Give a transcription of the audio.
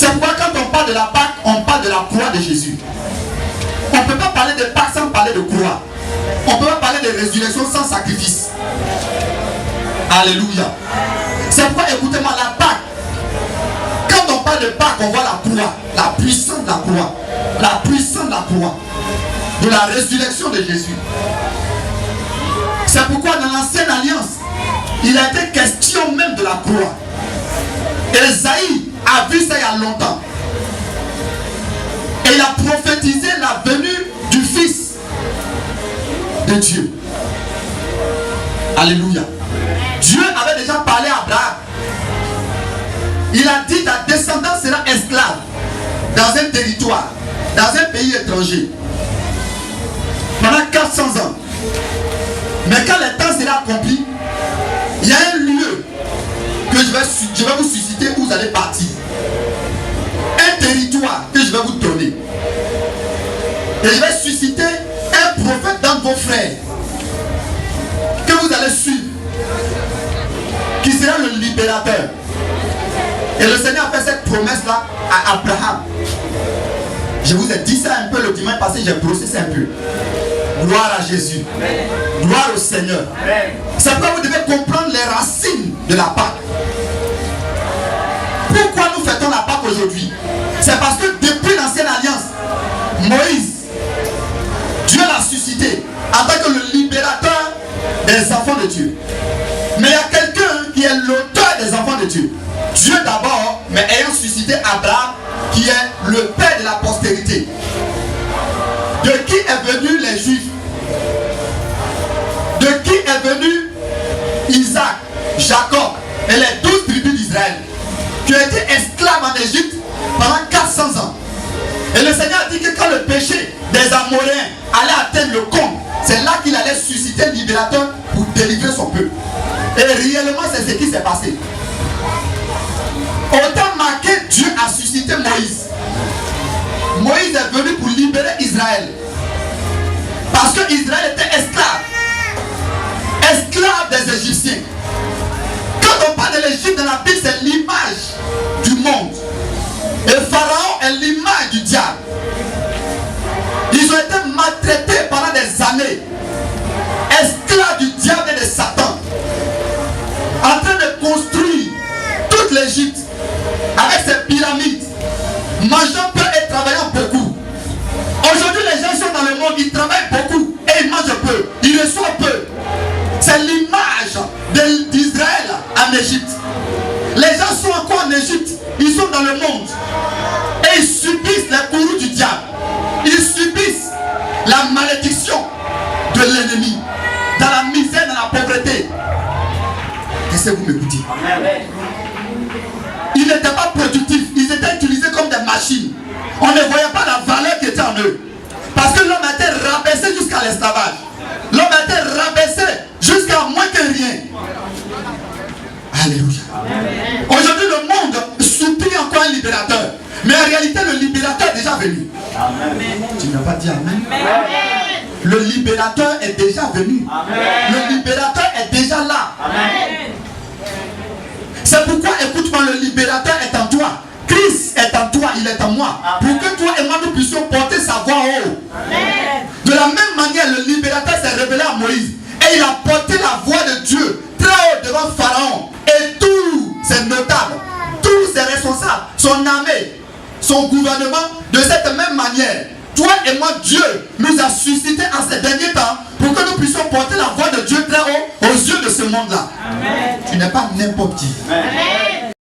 C'est pourquoi quand on parle de la Pâque, on parle de la croix de Jésus. On ne peut pas parler de Pâque sans parler de croix. On ne peut pas parler de résurrection sans sacrifice. Alléluia. C'est pourquoi, écoutez-moi, la Pâque, quand on parle de Pâque, on voit la croix, la puissance de la croix, la puissance de la croix, de la résurrection de Jésus. C'est pourquoi dans l'ancienne alliance, il a été question même de la croix. Ésaïe a vu ça il y a longtemps. Et il a prophétisé la venue du Fils de Dieu. Alléluia. Dieu avait déjà parlé à Abraham. Il a dit ta descendance sera esclave dans un territoire, dans un pays étranger, pendant 400 ans. Mais quand le temps sera accompli, il y a un lieu que je vais vous susciter où vous allez partir. Un territoire que je vais vous donner. Et je vais susciter un prophète dans vos frères que vous allez suivre, qui sera le libérateur. Et le Seigneur a fait cette promesse-là à Abraham. Je vous ai dit ça un peu le dimanche passé, j'ai processé un peu. Gloire à Jésus. Gloire au Seigneur. C'est pourquoi vous devez comprendre les racines de la Pâque. Pourquoi nous fêtons la Pâque aujourd'hui? C'est parce que depuis l'ancienne alliance, Moïse, Dieu l'a suscité en tant que le libérateur des enfants de Dieu. Mais il y a quelqu'un qui est l'auteur des enfants de Dieu. Dieu d'abord, mais ayant suscité Abraham, qui est le père de la postérité. De qui est venu les Juifs? De qui est venu Isaac, Jacob et les 12 tribus d'Israël qui ont été esclaves en Égypte pendant 400 ans. Et le Seigneur a dit que quand le péché des Amoréens allait atteindre le comble, c'est là qu'il allait susciter le libérateur pour délivrer son peuple. Et réellement, c'est ce qui s'est passé. Autant marqué, Dieu a suscité Moïse. Moïse est venu pour libérer Israël. Parce que Israël était esclave. Esclave des Égyptiens. Quand on parle de l'Égypte dans la Bible, c'est l'image du monde. Et Pharaon est l'image du diable. Ils ont été maltraités pendant des années. Esclaves du diable et de Satan. En train de construire toute l'Égypte avec ses pyramides, mangeant peu et travaillant beaucoup. Aujourd'hui, les gens sont dans le monde, ils travaillent beaucoup et ils mangent peu, ils reçoivent peu. C'est l'image d'Israël en Égypte. Les gens sont encore en Égypte, ils sont dans le monde et ils subissent les courroux du diable. Ils subissent la malédiction de l'ennemi, dans la misère, dans la pauvreté. Est-ce que vous m'écoutez? Ils n'étaient pas productifs, ils étaient utilisés comme des machines. On ne voyait pas la valeur qui était en eux. Parce que l'homme a été rabaissé jusqu'à l'esclavage. L'homme a été rabaissé jusqu'à moins que rien. Alléluia. Aujourd'hui, le monde supplie encore un libérateur. Mais en réalité, le libérateur est déjà venu. Amen. Tu n'as pas dit amen? Amen. Le libérateur est déjà venu. Amen. Le libérateur est déjà là. Amen. C'est pourquoi, écoute-moi, le libérateur est en toi. Christ est en toi, il est en moi. Amen. Pour que toi et moi nous puissions porter sa voix haut. Amen. De la même manière, le libérateur s'est révélé à Moïse. Et il a porté la voix de Dieu très haut devant Pharaon. Et tous ses notables, tous ses responsables, son armée, son gouvernement, de cette même manière. Toi et moi, Dieu nous a suscité en ces derniers temps pour que nous puissions porter la voix de Dieu très haut aux yeux de ce monde-là. Tu n'es pas n'importe qui. Amen.